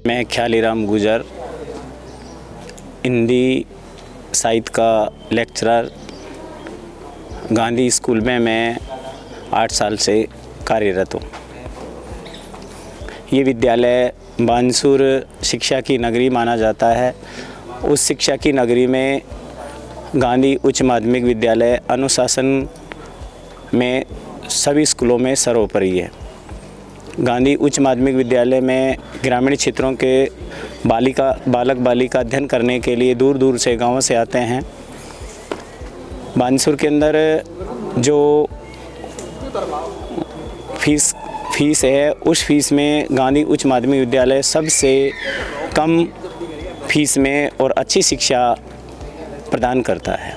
मैं ख्यालीराम गुजर हिंदी साहित्य का लेक्चरर गांधी स्कूल में मैं 8 साल से कार्यरत हूँ। ये विद्यालय बानसूर शिक्षा की नगरी माना जाता है। उस शिक्षा की नगरी में गांधी उच्च माध्यमिक विद्यालय अनुशासन में सभी स्कूलों में सर्वोपरि है। गांधी उच्च माध्यमिक विद्यालय में ग्रामीण क्षेत्रों के बालक बालिका अध्ययन करने के लिए दूर दूर से गांवों से आते हैं। बानसूर के अंदर जो फीस है, उस फीस में गांधी उच्च माध्यमिक विद्यालय सबसे कम फीस में और अच्छी शिक्षा प्रदान करता है।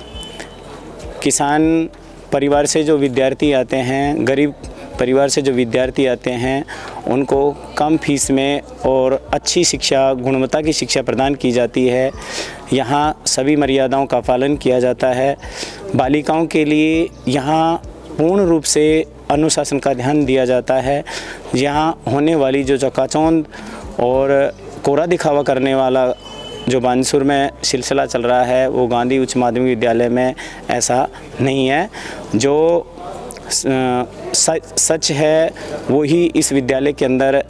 किसान परिवार से जो विद्यार्थी आते हैं, गरीब परिवार से जो विद्यार्थी आते हैं, उनको कम फीस में और अच्छी शिक्षा, गुणवत्ता की शिक्षा प्रदान की जाती है। यहाँ सभी मर्यादाओं का पालन किया जाता है। बालिकाओं के लिए यहाँ पूर्ण रूप से अनुशासन का ध्यान दिया जाता है। यहाँ होने वाली जो चकाचौंध और कोरा दिखावा करने वाला जो बानसूर में सिलसिला चल रहा है, वो गांधी उच्च माध्यमिक विद्यालय में ऐसा नहीं है। जो सच है वो ही इस विद्यालय के अंदर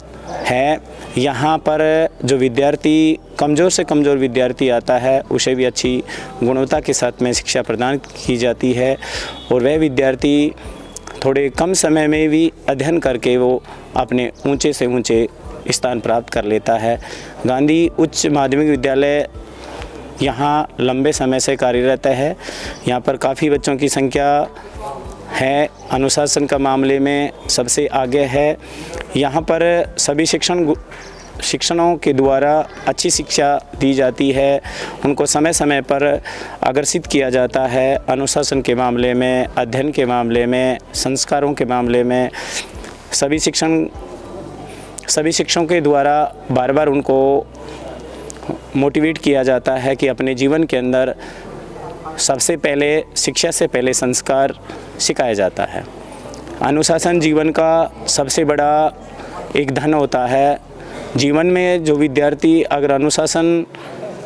है। यहाँ पर जो विद्यार्थी कमज़ोर से कमज़ोर विद्यार्थी आता है, उसे भी अच्छी गुणवत्ता के साथ में शिक्षा प्रदान की जाती है और वह विद्यार्थी थोड़े कम समय में भी अध्ययन करके वो अपने ऊंचे से ऊंचे स्थान प्राप्त कर लेता है। गांधी उच्च माध्यमिक विद्यालय यहाँ लंबे समय से कार्यरत है। यहाँ पर काफ़ी बच्चों की संख्या है, अनुशासन का मामले में सबसे आगे है। यहाँ पर सभी शिक्षणों के द्वारा अच्छी शिक्षा दी जाती है। उनको समय समय पर अग्रसित किया जाता है। अनुशासन के मामले में, अध्ययन के मामले में, संस्कारों के मामले में सभी शिक्षकों के द्वारा बार बार उनको मोटिवेट किया जाता है कि अपने जीवन के अंदर सबसे पहले शिक्षा से पहले संस्कार सिखाया जाता है। अनुशासन जीवन का सबसे बड़ा एक धन होता है। जीवन में जो विद्यार्थी अगर अनुशासन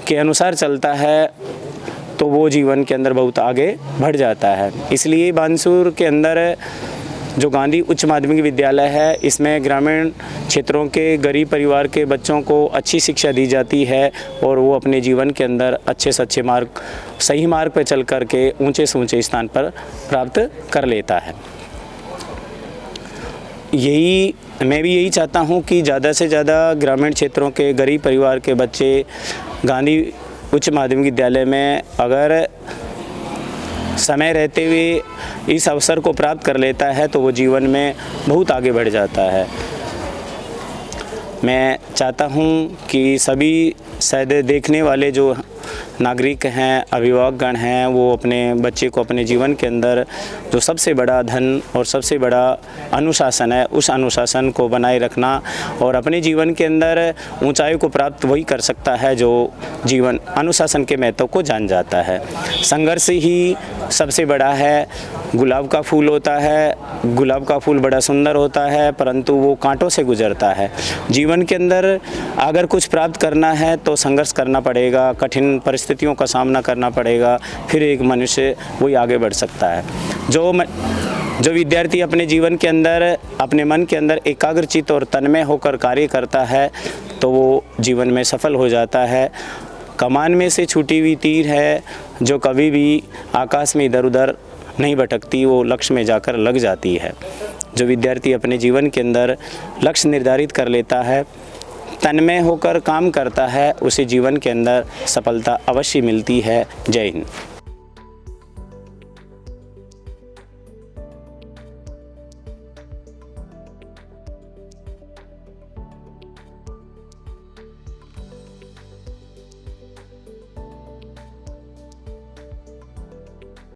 के अनुसार चलता है तो वो जीवन के अंदर बहुत आगे बढ़ जाता है। इसलिए बानसूर के अंदर जो गांधी उच्च माध्यमिक विद्यालय है, इसमें ग्रामीण क्षेत्रों के गरीब परिवार के बच्चों को अच्छी शिक्षा दी जाती है और वो अपने जीवन के अंदर अच्छे से अच्छे सही मार्ग पर चल कर के ऊंचे से ऊंचे स्थान पर प्राप्त कर लेता है। मैं भी यही चाहता हूँ कि ज़्यादा से ज़्यादा ग्रामीण क्षेत्रों के गरीब परिवार के बच्चे गांधी उच्च माध्यमिक विद्यालय में अगर समय रहते हुए इस अवसर को प्राप्त कर लेता है तो वो जीवन में बहुत आगे बढ़ जाता है। मैं चाहता हूँ कि सभी शायद देखने वाले जो नागरिक हैं, अभिभावकगण हैं, वो अपने बच्चे को अपने जीवन के अंदर जो सबसे बड़ा धन और सबसे बड़ा अनुशासन है, उस अनुशासन को बनाए रखना और अपने जीवन के अंदर ऊंचाई को प्राप्त वही कर सकता है जो जीवन अनुशासन के महत्व को जान जाता है। संघर्ष ही सबसे बड़ा है। गुलाब का फूल होता है, गुलाब का फूल बड़ा सुंदर होता है, परंतु वो कांटों से गुजरता है। जीवन के अंदर अगर कुछ प्राप्त करना है तो संघर्ष करना पड़ेगा, कठिन परिस्थितियों का सामना करना पड़ेगा, फिर एक मनुष्य वही आगे बढ़ सकता है। जो विद्यार्थी अपने जीवन के अंदर, अपने मन के अंदर एकाग्रचित्त और तन्मय होकर कार्य करता है तो वो जीवन में सफल हो जाता है। कमान में से छूटी हुई तीर है जो कभी भी आकाश में इधर उधर नहीं भटकती, वो लक्ष्य में जाकर लग जाती है। जो विद्यार्थी अपने जीवन के अंदर लक्ष्य निर्धारित कर लेता है, तन्मय होकर काम करता है, उसे जीवन के अंदर सफलता अवश्य मिलती है। जय हिंद।